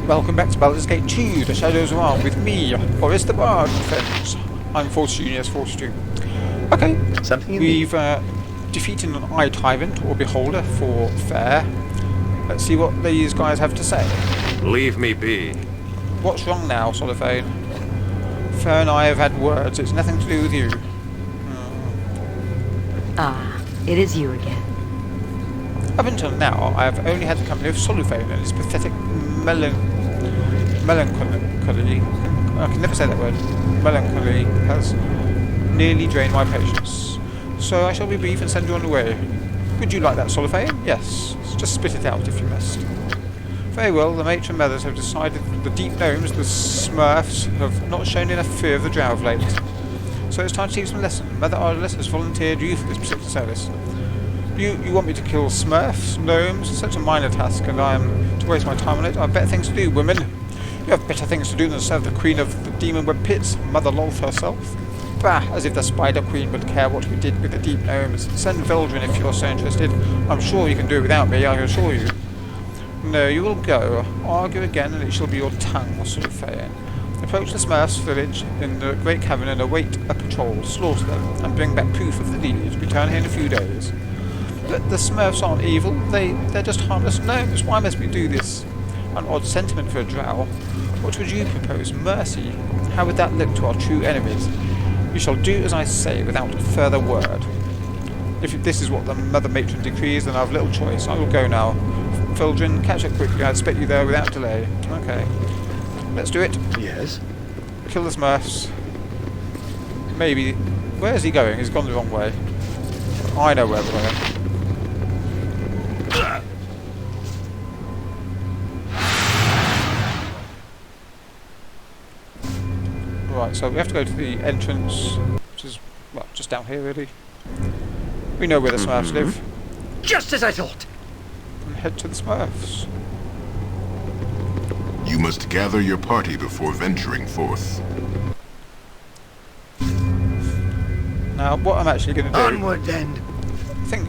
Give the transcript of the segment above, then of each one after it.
Welcome back to Baldur's Gate 2, The Shadows of Arm, with me, Boris the Bard, friends. I'm 42, yes, 42. Okay, we've defeated an Eye Tyrant, or Beholder, for fair. Let's see what these guys have to say. Leave me be. What's wrong now, Soliphane? Fair and I have had words, it's nothing to do with you. Ah, it is you again. Up until now, I have only had the company of Soliphane and his pathetic melancholy. I can never say that word. Melancholy has nearly drained my patience. So I shall be brief and send you on the way. Would you like that, Soliphane? Yes. Just spit it out if you must. Very well, the matron mothers have decided that the deep gnomes, the smurfs, have not shown enough fear of the drow of late. So it's time to teach them a lesson. Mother Ardalis has volunteered you for this particular service. You want me to kill smurfs, gnomes? It's such a minor task, and I am to waste my time on it. I have better things to do, women. You have better things to do than serve the queen of the demon web pits, Mother Lolth herself. Bah, as if the spider queen would care what we did with the deep gnomes. Send Veldrin if you're so interested. I'm sure you can do it without me, I assure you. No, you will go. Argue again, and it shall be your tongue, Soliphane. Approach the Smurfs village in the Great Cavern and await a patrol. Slaughter them, and bring back proof of the deed. Return here in a few days. But the Smurfs aren't evil. They're just harmless gnomes. Why must we do this? An odd sentiment for a drow. What would you propose? Mercy? How would that look to our true enemies? You shall do as I say without further word. If this is what the Mother Matron decrees, then I have little choice. I will go now. Veldrin, catch up quickly. I expect you there without delay. Okay. Let's do it. Yes. Kill the Smurfs. Maybe. Where is he going? He's gone the wrong way. I know where we're going. Right, so we have to go to the entrance, which is, well, just down here really. We know where the Smurfs live. Just as I thought. And head to the Smurfs. You must gather your party before venturing forth. Now, what I'm actually going to do... Onward then. I think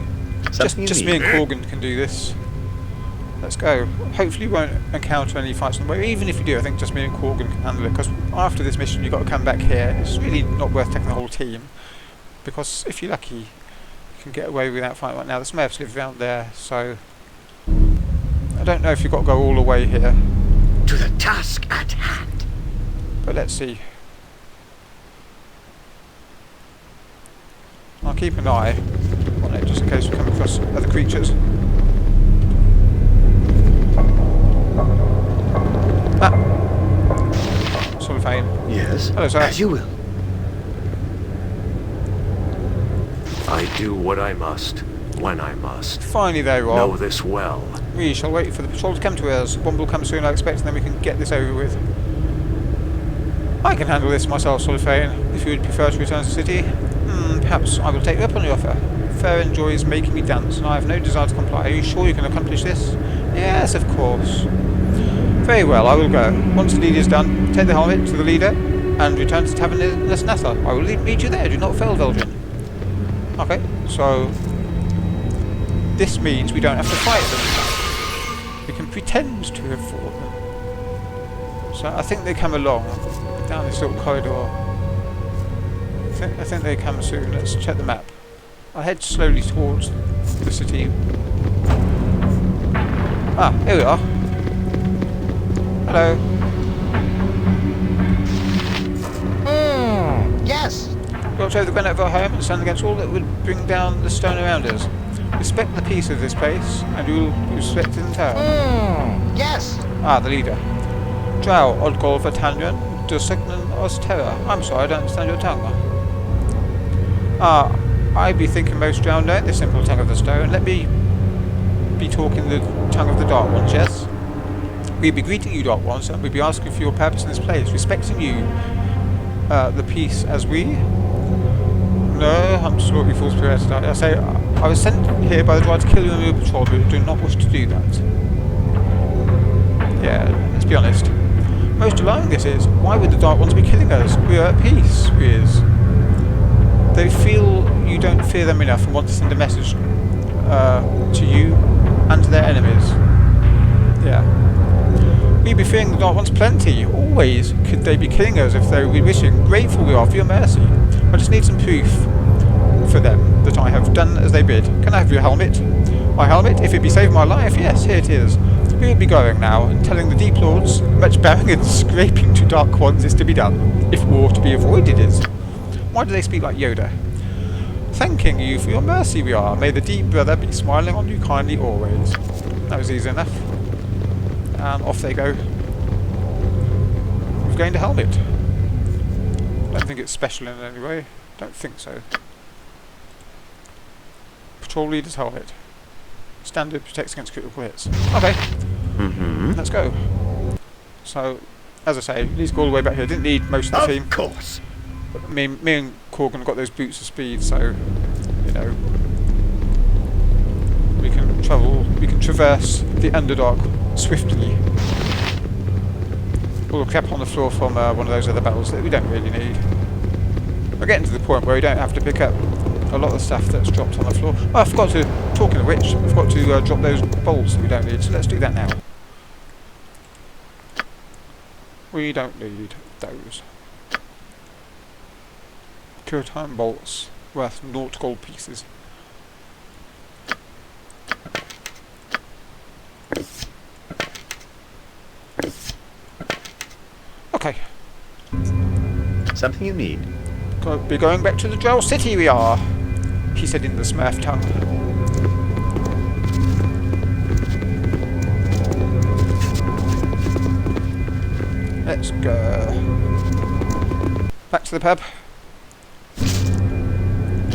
just me and Corgan can do this. Let's go. Hopefully we won't encounter any fights on the way. Even if you do, I think just me and Corgan can handle it. Because after this mission, you've got to come back here. It's really not worth taking the whole team. Because if you're lucky, you can get away without fighting right now. The Smurfs live around there, so... I don't know if you've got to go all the way here. To the task at hand. But let's see. I'll keep an eye on it just in case we come across other creatures. Ah! Soliphane. Yes. Hello, sir. As you will. I do what I must, when I must. Finally there you are. Know this well. We shall wait for the patrol to come to us. One will come soon, I expect, and then we can get this over with. I can handle this myself, Soliphane. If you would prefer to return to the city, perhaps I will take you up on your offer. Fair enjoys making me dance, and I have no desire to comply. Are you sure you can accomplish this? Yes, of course. Very well, I will go. Once the deed is done, take the helmet to the leader, and return to the tavern in Lesnatha. I will meet you there. Do not fail, Veldrin. Okay, so... this means we don't have to fight them. We can pretend to have fought them. So I think they come along down this little corridor. I think they come soon. Let's check the map. I'll head slowly towards the city. Ah, here we are. Hello. Yes. Watch over the granite of our home and stand against all that would bring down the stone around us. Respect the peace of this place, and you will respect it in turn. Yes. Ah, the leader. Drow, Odgol Vatanyan, Dusegnan Os Terra. I'm sorry, I don't understand your tongue. Ah, I be thinking most drow know the simple tongue of the stone. Let me be talking the tongue of the Dark Ones, yes? We'd be greeting you, Dark Ones, and we'd be asking for your purpose in this place, respecting you, the peace as we... No, I'm sorry, fools prepared to die. I say, I was sent here by the Drow to kill you and your patrol, but I do not wish to do that. Yeah, let's be honest. Most alarming this is, why would the Dark Ones be killing us? We are at peace, They feel you don't fear them enough and want to send a message to you and to their enemies. Yeah. We be fearing the Dark Ones plenty. Always could they be killing us if they were wishing. Grateful we are for your mercy. I just need some proof for them that I have done as they bid. Can I have your helmet? My helmet? If it be saved my life, yes, here it is. We will be going now and telling the Deep Lords much bearing and scraping to Dark Ones is to be done, if war to be avoided is. Why do they speak like Yoda? Thanking you for your mercy we are. May the Deep Brother be smiling on you kindly always. That was easy enough. And off they go. We've gained a helmet. Don't think it's special in any way. Don't think so. Patrol leader's helmet. Standard, protects against critical hits. Okay. Let's go. So, as I say, these go all the way back here. Didn't need most of the team. Of course. Me and Corgan got those boots of speed, so you know we can traverse the Underdark swiftly. All the crap on the floor from one of those other battles that we don't really need. We're getting to the point where we don't have to pick up a lot of stuff that's dropped on the floor. Oh, I forgot to, talking of which, I forgot to drop those bolts that we don't need, so let's do that now. We don't need those. Curtime bolts worth 0 gold pieces. Okay. Something you need. Be going back to the Drow City we are, he said in the Smurf tongue. Let's go. Back to the pub.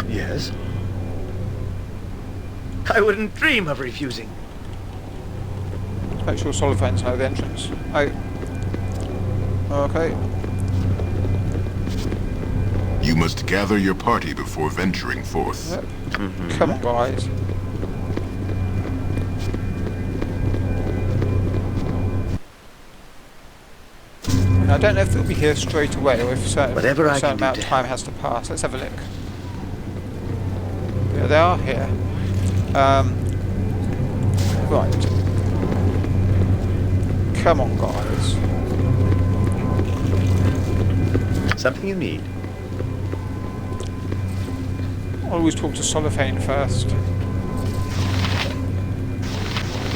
Yes? I wouldn't dream of refusing. Let's make sure solid friends know the entrance. Okay. You must gather your party before venturing forth. Yep. Come on, guys. Now, I don't know if they'll be here straight away or if a certain amount of time has to pass. Let's have a look. Yeah, they are here. Right. Come on, guys. Something you need. I'll always talk to Solifane first.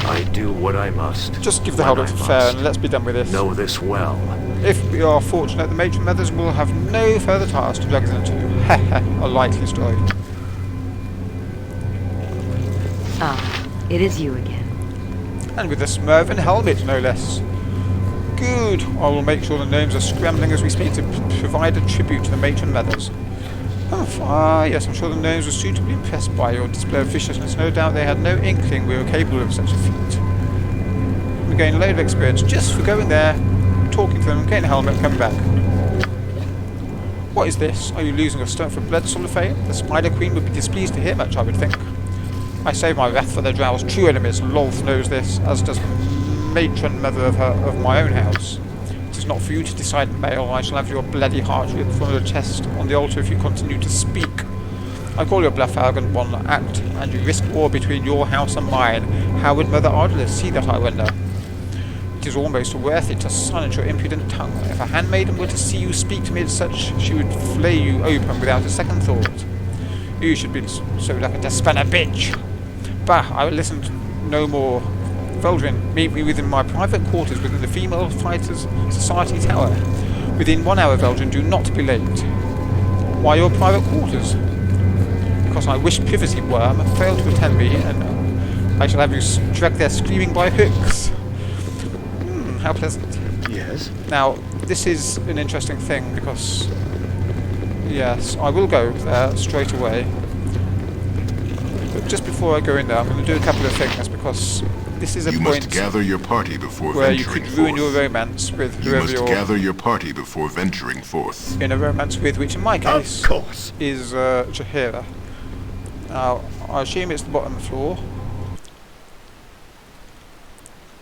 I do what I must. Just give the helmet fair and let's be done with this. Know this well. If we are fortunate, the matron mothers will have no further tasks to drag us into. Heh, a likely story. Ah, it is you again. And with a Smurven helmet, no less. Good. I will make sure the gnomes are scrambling as we speak to provide a tribute to the matron mothers. Yes, I'm sure the gnomes were suitably impressed by your display of viciousness. No doubt they had no inkling we were capable of such a feat. We gained a load of experience just for going there, talking to them, getting a helmet, coming back. What is this? Are you losing a stomach for blood, Solifane? The Spider Queen would be displeased to hear much, I would think. I save my wrath for the Drow's true enemies. Lolth knows this, as does matron mother of my own house. It is not for you to decide, male. I shall have your bloody heart ripped from the chest on the altar if you continue to speak. I call your bluff, arrogant one, act, and you risk war between your house and mine. How would Mother Ardalith see that, I wonder? It is almost worth it to silence your impudent tongue. If a handmaiden were to see you speak to me as such, she would flay you open without a second thought. You should be so like a Despana bitch. Bah, I will listen to no more. Veldrin, meet me within my private quarters within the Female Fighters Society Tower. Within 1 hour, Veldrin, do not be late. Why your private quarters? Because I wish privacy, worm, failed to attend me, and I shall have you dragged there screaming by hooks. How pleasant. Yes? Now, this is an interesting thing because, yes, I will go there straight away. But just before I go in there, I'm going to do a couple of things because this is a You point must gather your party before where you venturing could ruin forth. your romance with You whoever must you're gather your party before venturing forth. in a romance with, which in my case Of course. is Jaheira. Now, I assume it's the bottom floor.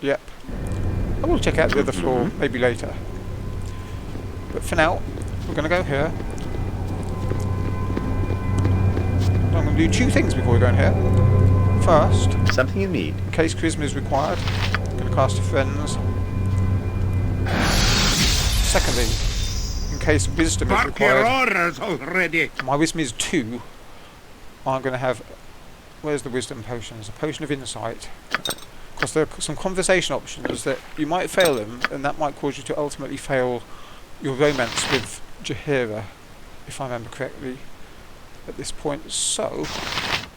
Yep. I will check out the other floor maybe later. But for now, we're going to go here. I'm going to do 2 things before we go in here. First, Something you need. in case charisma is required, I'm going to cast a friends. Secondly, in case wisdom is Bark your required, orders already. my wisdom is 2. I'm going to have... Where's the wisdom potions? A potion of insight. Because there are some conversation options that you might fail them, and that might cause you to ultimately fail your romance with Jaheira, if I remember correctly, at this point. So,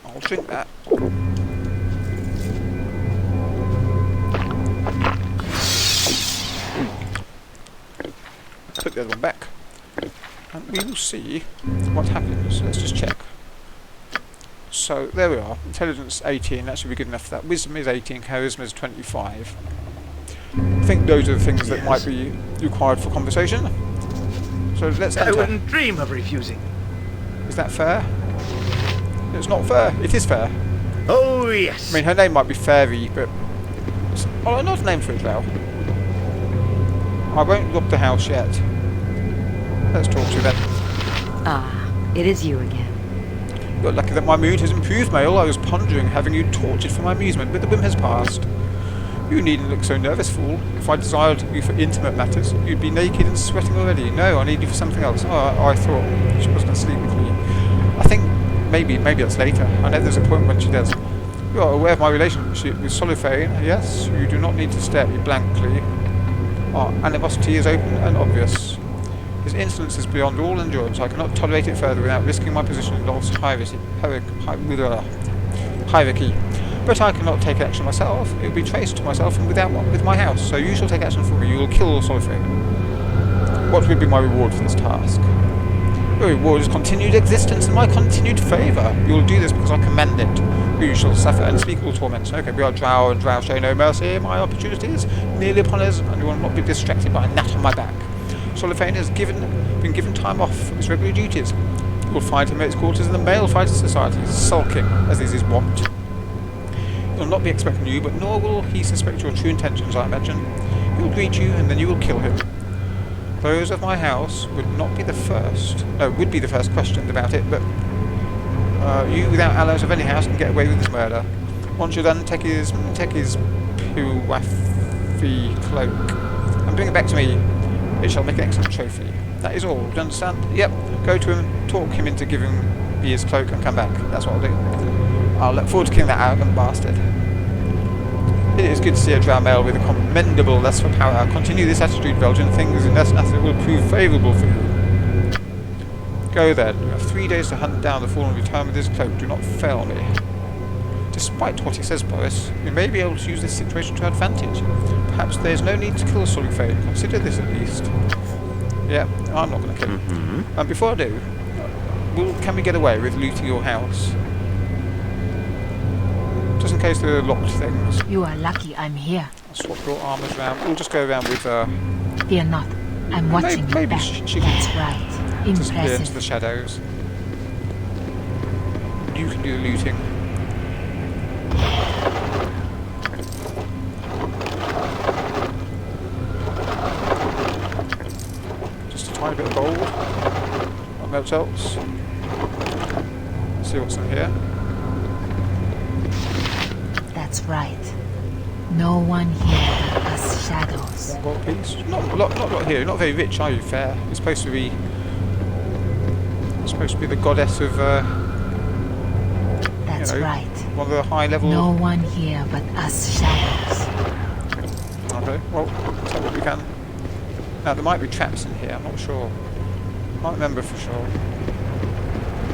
I'll drink that. Put the other one back. And we will see what happens. Let's just check. So, there we are. Intelligence 18, that should be good enough for that. Wisdom is 18, Charisma is 25. I think those are the things that might be required for conversation. So let's enter. I wouldn't dream of refusing. Is that fair? It's not fair. It is fair. Oh, yes. I mean, her name might be Fairy, but... Oh, another name for it, Val. I won't rob the house yet. Let's talk to you then. Ah, it is you again. You're lucky that my mood has improved, Mael. I was pondering having you tortured for my amusement, but the whim has passed. You needn't look so nervous, fool. If I desired you for intimate matters, you'd be naked and sweating already. No, I need you for something else. Oh, I thought she was going to sleep with me. I think maybe that's later. I know there's a point when she does. You are aware of my relationship with Soliphane, yes? You do not need to stare at me blankly. Our animosity is open and obvious. His insolence is beyond all endurance. I cannot tolerate it further without risking my position in Lord's hierarchy. But I cannot take action myself. It will be traced to myself and with my house. So you shall take action for me. You will kill Soliphane. What would be my reward for this task? Your reward is continued existence and my continued favour. You will do this because I command it. You shall suffer unspeakable torments. Okay, we are drow, and drow show no mercy. My opportunity is nearly upon us, and you will not be distracted by a gnat on my back. Soliphane has been given time off from his regular duties. You will find him at his quarters in the Male Fighter Society, sulking, as is his wont. He will not be expecting you, but nor will he suspect your true intentions, I imagine. He will greet you, and then you will kill him. Those of my house would not be the first... No, would be the first questioned about it, but... you, without allies of any house, can get away with this murder. Once you're done, take his puwafi cloak, and bring it back to me. It shall make an excellent trophy. That is all. Do you understand? Yep. Go to him, talk him into giving me his cloak, and come back. That's what I'll do. I'll look forward to killing that arrogant bastard. It is good to see a drow male with a commendable lust for power. Continue this attitude, Belgian. Things in this matter will prove favourable for you. Go then. You have 3 days to hunt down the fallen and return with his cloak. Do not fail me. Despite what he says, Boris, you may be able to use this situation to advantage. Perhaps there is no need to kill Soliphane. Consider this at least. Yeah, I'm not going to kill him. And before I do, can we get away with looting your house? Just in case there are locked things. You are lucky I'm here. I'll swap your armours around. We'll just go around with... Fear not. I'm watching you maybe back. she That's can right. disappear into Impressive. the shadows. You can do the looting. Just a tiny bit of gold. Not much else. Let's see what's in here. That's right. No one here but us shadows. One gold piece. Not a lot here. You're not very rich, are you? Fair. You're supposed to be... the goddess of... That's right. One of the high level... No one here but us shadows. Okay, well, let's have what we can. Now, there might be traps in here, I'm not sure. Can't remember for sure.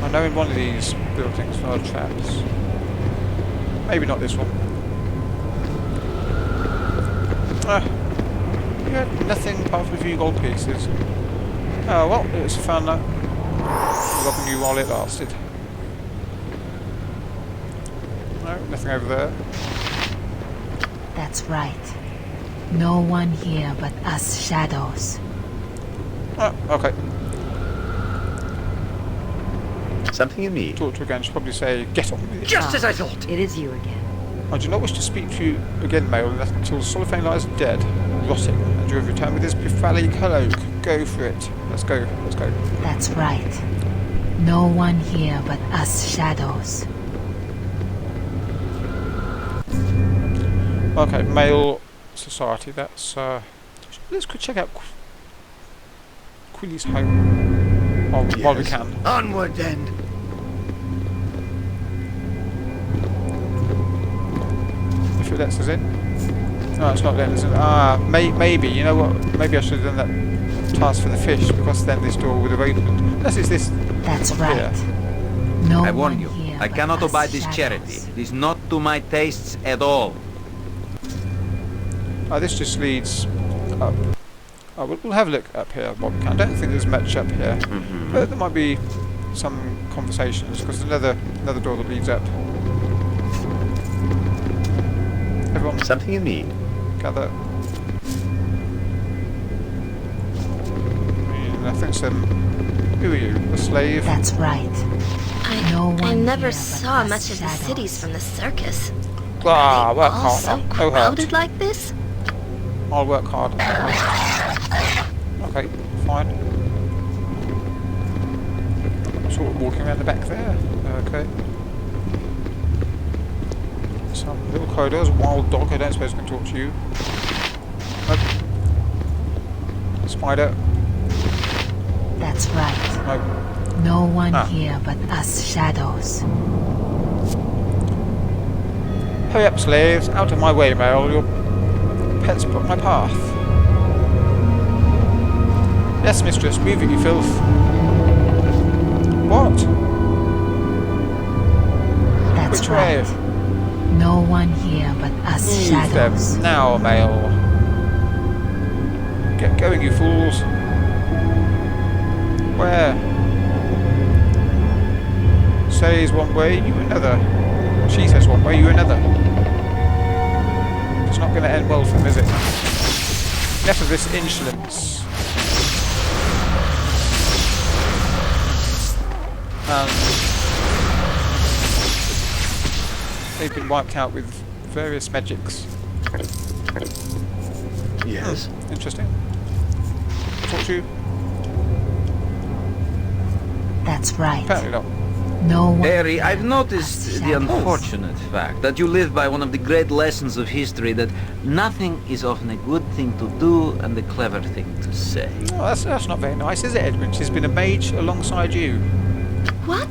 I know in one of these buildings there are traps. Maybe not this one. You had nothing apart from a few gold pieces. Oh, well, it's fun robbing you while it lasted. No, nothing over there. That's right. No one here but us shadows. Oh, okay. Something you need. Talk to her again, she'll probably say, get on with it. Just as I thought. It is you again. I do not wish to speak to you again, Mael, until Soliphane lies dead, rotting, and you have returned with his Bifali cloak. Go for it. Let's go, let's go. That's right. No one here but us shadows. Okay, male society, that's... let's check out Quilly's home. While we Yes. can. Onward then. If it lets us in. No, it's not letting us in. Ah, maybe. You know what? Maybe I should have done that task for the fish, because then this door would have opened. Unless it's this. That's right. Yeah. No I warn one you, here I but cannot us abide this shadows. charity. It is not to my tastes at all. Oh, this just leads up. Oh, we'll have a look up here while we can. I don't think there's much up here, but there might be some conversations, because there's another door that leads up. Everyone, Something you need. gather. I think some. Who are you? A slave? That's right. No one I never here saw but much us of the shadows. cities from the circus. Ah, work All hard. so No hurt. crowded like this? I'll work hard. Okay, fine. Sort of walking around the back there. Okay. Some little corridors. Wild dog. I don't suppose I can talk to you. Nope. Spider. That's right. Nope. No one Ah. here but us shadows. Hurry up, slaves. Out of my way, Mel. Your pets block my path. Yes, mistress. Move it, you filth. What? That's Which right. way? No one here but us Move shadows. them now, Mel. Get going, you fools. Where? Says one way, you another. She says one way, you another. It's not going to end well for them, is it? Enough of this insolence. And they've been wiped out with various magics. Yes. Interesting. Talk to you? That's right. Apparently not. No one Harry, here I've but noticed us the shadows. unfortunate fact that you live by one of the great lessons of history, that nothing is often a good thing to do and a clever thing to say. Oh, that's not very nice, is it, Edwin? She's been a mage alongside you. What?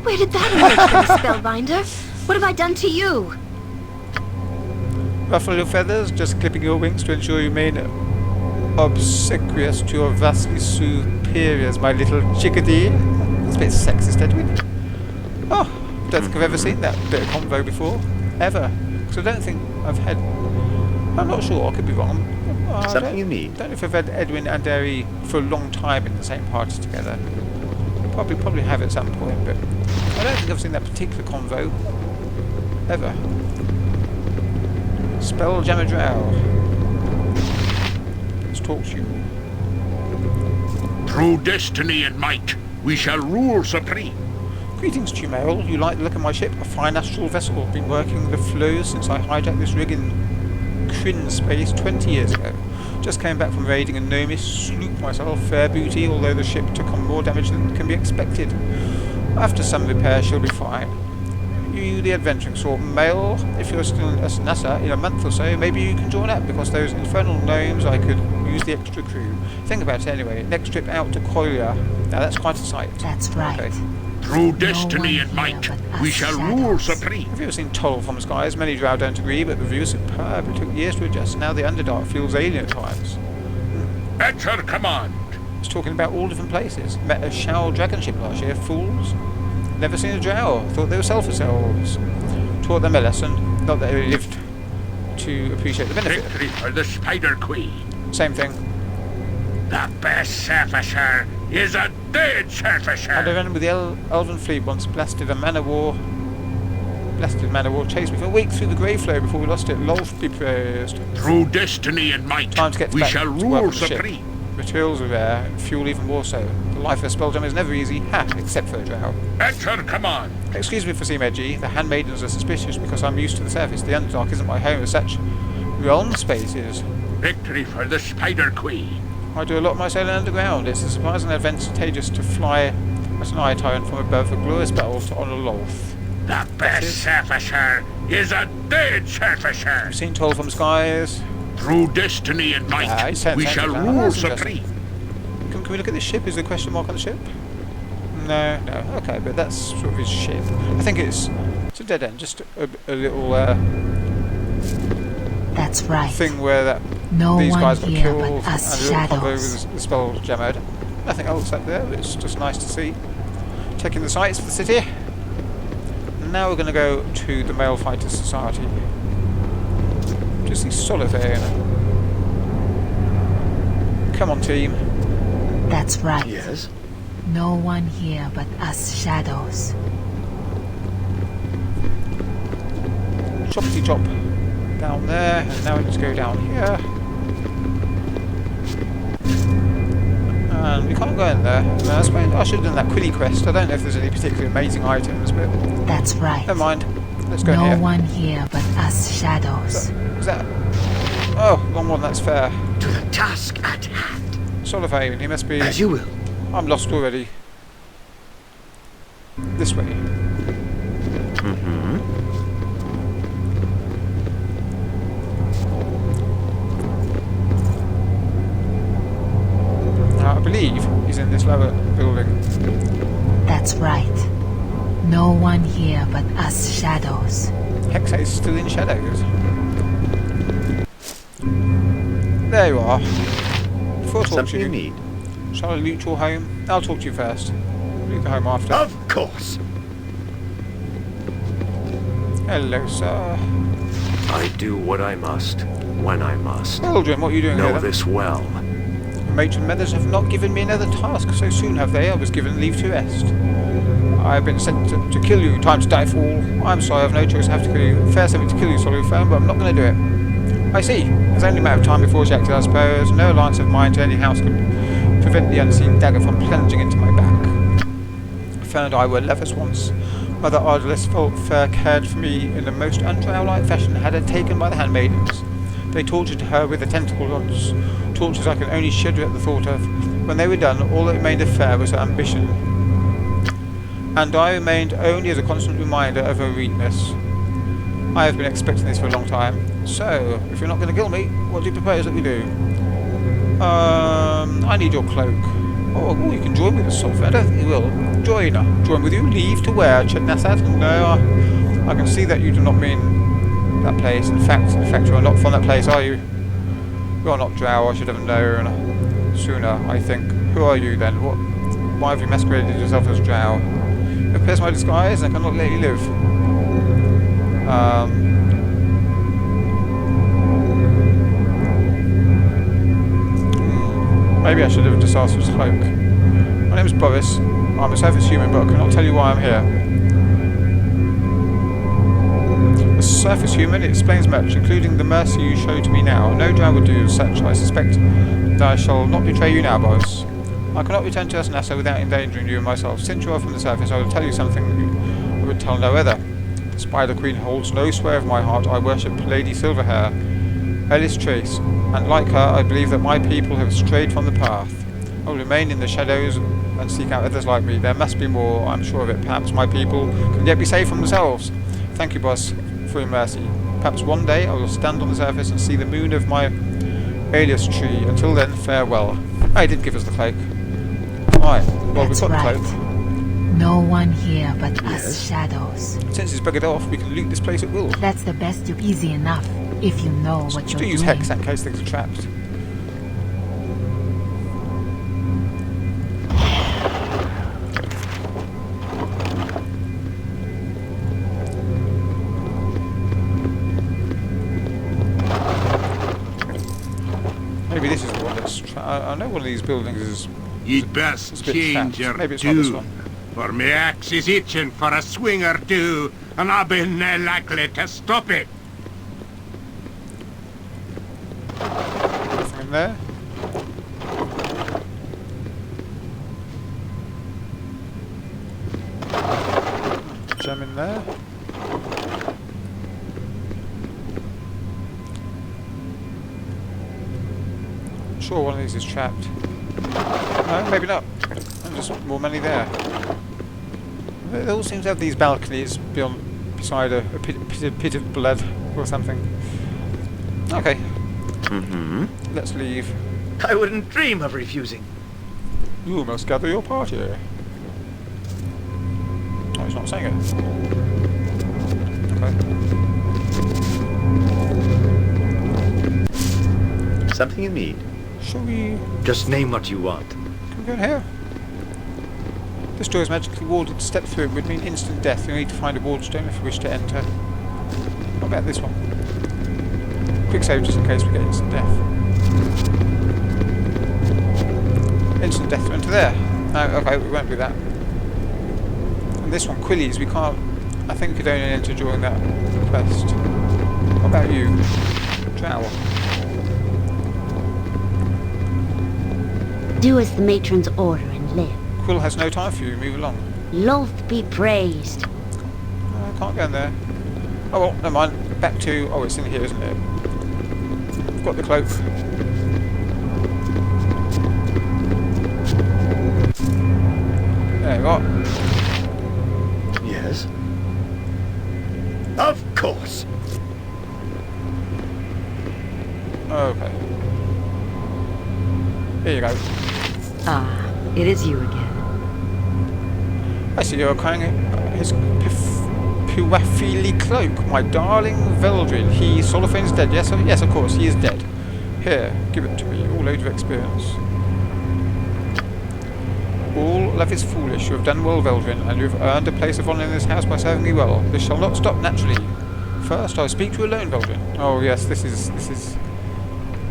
Where did that emerge from, Spellbinder? What have I done to you? Ruffle your feathers, just clipping your wings to ensure you remain obsequious to your vastly superiors, my little chickadee. That's a bit sexist, Edwin. Oh, don't think I've ever seen that bit of convo before. Ever. Because I don't think I've had... I'm not sure, I could be wrong. I Something you need. don't know if I've had Edwin and Derry for a long time in the same party together. Probably have at some point, but I don't think I've seen that particular convo. Ever. Spelljammer Drow. Let's talk to you. Through destiny and might, we shall rule supreme. Greetings to you, Merrill. You like the look of my ship? A fine astral vessel. Been working the flows since I hijacked this rig in Kryn space 20 years ago. Just came back from raiding a gnomish sloop myself. Fair booty, although the ship took on more damage than can be expected. After some repair, she'll be fine. You, the adventuring sort, male, if you're still in NASA in a month or so, maybe you can join up, because those infernal gnomes, I could use the extra crew. Think about it anyway. Next trip out to Kolia. Now that's quite a sight. That's right. Okay. Through destiny one and might, here but we us shall rule shadows. supreme. Have you ever seen Toll from Skies? Many Drow don't agree, but the view is superb. It took years to adjust. Now the Underdark feels alien at times. At your command. It's talking about all different places. Met a Shao dragon ship last year. Fools. Never seen a Drow. Thought they were self-selves. Taught them a lesson. Not that they lived to appreciate the benefit. Victory for the Spider Queen. Same thing. The best surfacer is a dead Had a surfacer. run with the Elven fleet once. Blasted man of war. Chased me for a week through the grey flow before we lost it. Lolth be praised. Through destiny and might, Time to get we back shall to work rule on the ship. supreme. Materials are rare, and fuel even more so. The life of a spelljammer is never easy, except for a Drow. At your command. Excuse me for seeming edgy. The handmaidens are suspicious because I'm used to the surface. The Underdark isn't my home as such. Realm space is. Victory for the Spider Queen. I do a lot of my sailing underground. It's surprisingly advantageous to fly as an eye tyrant from above a glorious battle to honour Lolth. The best surfacer is a dead surfacer. You've seen Toll from Skies? Through destiny and might, he said we something shall like that. rule That's interesting. supreme. Can we look at this ship? Is there a question mark on the ship? No, no. Okay, but that's sort of his ship. I think it's a dead end. Just a little That's right. thing where these guys got killed and a little combo with the spell gemmed. Nothing else up there, but it's just nice to see. Checking the sights for the city. And now we're going to go to the Male Fighter Society. Just the Solitaire. Come on, team. That's right. Yes? No one here but us shadows. Choppity chop down there, and now we need to go down here. And we can't go in there. No, I suppose I should have done that Quilly quest. I don't know if there's any particularly amazing items, but That's right. never mind. Let's go No here. one here but us shadows. Is that? Oh, wrong one. That's fair. To the task at hand. Solitaire, he must be. As you will. I'm lost already. This way. I believe he's in this lower building. That's right. No one here but us shadows. Hexa is still in shadows. There you are. Before I talk to Something you you, need. shall I loot your home? I'll talk to you first. Loot the home after. Of course. Hello, sir. I do what I must, when I must. Aldrin, what are you doing Know here? then? this well. Matron Meadows have not given me another task so soon, have they? I was given leave to rest. I have been sent to kill you, time to die for all. I'm sorry, I have no choice, I have to kill you. Fair something to kill you, Solitaire, but I'm not going to do it. I see. There's only a matter of time before she acted, I suppose. No alliance of mine to any house could prevent the unseen dagger from plunging into my back. Fern and I were lovers once. Mother Ardalis Fair cared for me in the most undrow-like fashion, had her taken by the handmaidens. They tortured her with the tentacle rods, tortures I can only shudder at the thought of. When they were done, all that remained of Fair was her ambition. And I remained only as a constant reminder of her weakness. I have been expecting this for a long time. So, if you're not going to kill me, what do you propose that we do? I need your cloak. Oh, you can join with us, Solitaire. I don't think you will. Join with you. Leave to wear, Chetnasat. No, I can see that you do not mean that place. In fact, you are not from that place, are you? You are not Drow. I should have known sooner, I think. Who are you then? Why have you masqueraded yourself as Drow? You pierce my disguise and I cannot let you live. Maybe I should have just asked for his cloak. My name is Boris. I'm a surface human, but I cannot tell you why I'm here. A surface human, it explains much, including the mercy you show to me now. No drow would do such. I suspect that I shall not betray you now, Boris. I cannot return to Nasa without endangering you and myself. Since you are from the surface, I will tell you something I would tell no other. The Spider Queen holds no sway of my heart. I worship Lady Silverhair, Ellis Trace, and like her, I believe that my people have strayed from the path. I will remain in the shadows and seek out others like me. There must be more, I'm sure of it. Perhaps my people can yet be saved from themselves. Thank you, boss, for your mercy. Perhaps one day I will stand on the surface and see the moon of my alias tree. Until then, farewell. I did give us the cloak. Right, well, we've got the cloak. No one here but us shadows. Since it's buggered off, we can loot this place at will. That's the best you easy enough, if you know what Still you're use doing. Hex in case things are trapped. Maybe this is the one that's... I know one of these buildings is... You'd best it's a bit change trapped. your Maybe it's not this tune. one. For my axe is itching for a swing or two, and I've been likely to stop it. Nothing in there. Gem in there. Sure, one of these is trapped. No, maybe not. And just more money there. They all seem to have these balconies beside a pit of blood or something. Okay. Let's leave. I wouldn't dream of refusing. You must gather your party. Oh, he's not saying it. Okay. Something you need? Shall we... Just name what you want. Can we go in here? This door is magically walled. To step through it would mean instant death. You need to find a walled stone if you wish to enter. What about this one? Quick save just in case we get instant death. Instant death to enter there. No, okay, we won't do that. And this one, Quillies, we can't... I think we could only enter during that quest. What about you? Drow. Do as the matron's order and live. Quill has no time for you, move along. Loth be praised. No, I can't go in there. Oh well, never mind. Back to... Oh, it's in here, isn't it? I've got the cloak. There you are. Yes? Of course! Okay. Here you go. Ah, it is you again. I see you're carrying his Puaphili cloak, my darling Veldrin. He, Solophane's dead. Yes, yes, of course, he is dead. Here, give it to me. All age of experience. All love is foolish. You have done well, Veldrin, and you have earned a place of honour in this house by serving me well. This shall not stop naturally. First, I'll speak to you alone, Veldrin. Oh yes, this is.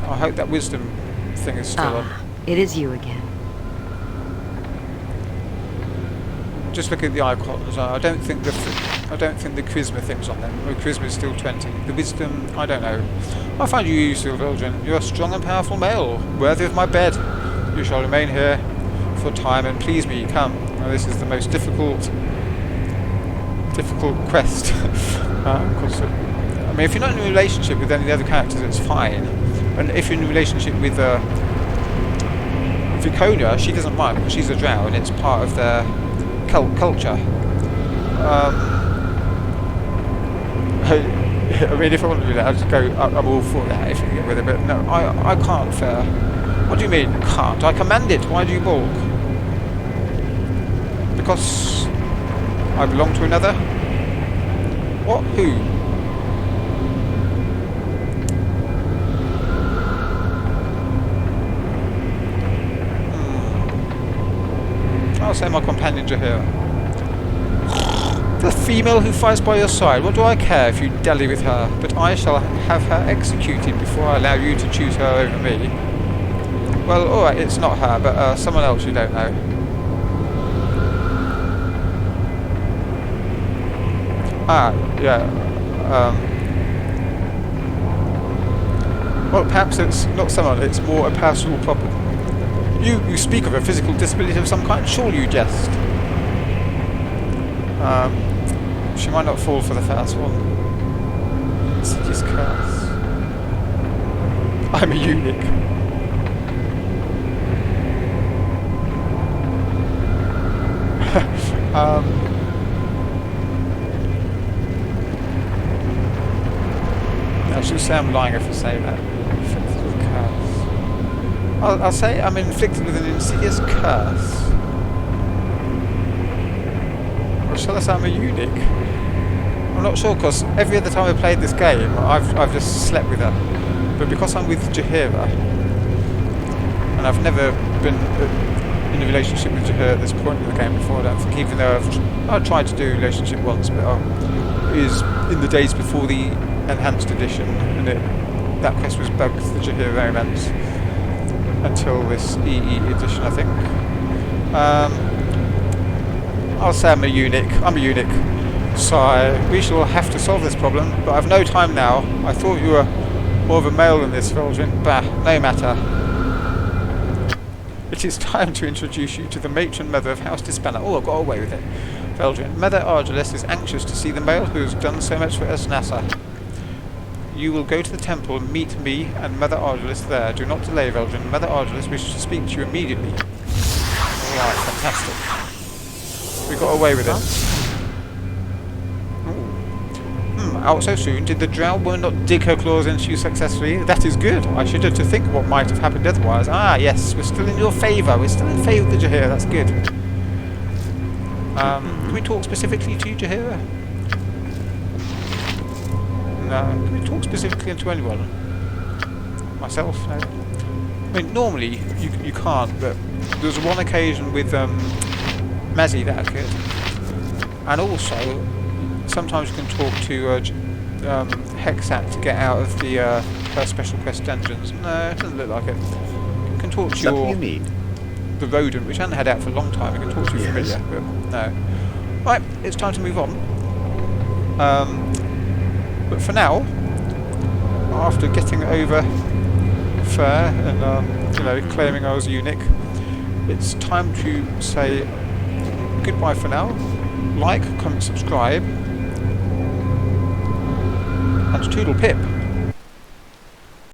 I hope that wisdom thing is still on. Ah, it is you again. Just look at the icons. I don't think the charisma thing's on them. The charisma is still 20. The wisdom, I don't know. I find you useful, Veldrin. You're a strong and powerful male, worthy of my bed. You shall remain here for a time and please me. Come. Now, this is the most difficult quest. I mean, if you're not in a relationship with any of the other characters, it's fine. And if you're in a relationship with Viconia, she doesn't mind because she's a drow and it's part of their culture. I mean, if I want to do that, I'll just go. I'm all for that if you can get with it. But no, I can't. Fair. What do you mean can't? I command it. Why do you balk? Because I belong to another. What? Who? I'll say my companion Jahira. The female who fights by your side. What do I care if you dally with her? But I shall have her executed before I allow you to choose her over me. Well, alright, it's not her, but someone else you don't know. Ah, yeah. Well, perhaps it's not someone, it's more a personal problem. You speak of a physical disability of some kind? Surely you jest. She might not fall for the first one. Insidious curse. I'm a eunuch. I should say I'm lying if I say that. Inflicted with a curse. I'll say I'm inflicted with an insidious curse. Or shall I say I'm a eunuch? I'm not sure, because every other time I played this game, I've just slept with her. But because I'm with Jahira, and I've never been in a relationship with Jahira at this point in the game before, I don't think, even though I've tried to do a relationship once, but it was in the days before the enhanced edition, and that quest was bugged for Jahira romance until this EE edition, I think. I'll say I'm a eunuch. I'm a eunuch. So we shall have to solve this problem, but I've no time now. I thought you were more of a male than this, Veldrin. Bah, no matter. It is time to introduce you to the matron mother of House Disbanner. Oh, I got away with it. Veldrin. Mother Argelis is anxious to see the male who has done so much for Esnassa. You will go to the temple and meet me and Mother Argelis there. Do not delay, Veldrin. Mother Argelis wishes to speak to you immediately. Alright, fantastic. We got away with it. out so soon. Did the drow woman not dig her claws into you successfully? That is good. I shudder to think what might have happened otherwise. Ah, yes, we're still in your favour. We're still in favour of the Jaheira. That's good. Can we talk specifically to you, Jaheira? No. Can we talk specifically to anyone? Myself? No. I mean, normally you can't, but there was one occasion with Mazzy that I could. And also, sometimes you can talk to Hexat to get out of the her special quest dungeons. No, it doesn't look like it. You can talk to the rodent, which I hadn't had out for a long time. You can talk to your familiar, but no. Right, it's time to move on. But for now, after getting over Fair and you know, claiming I was a eunuch, it's time to say goodbye for now. Like, comment, subscribe, and toodle pip.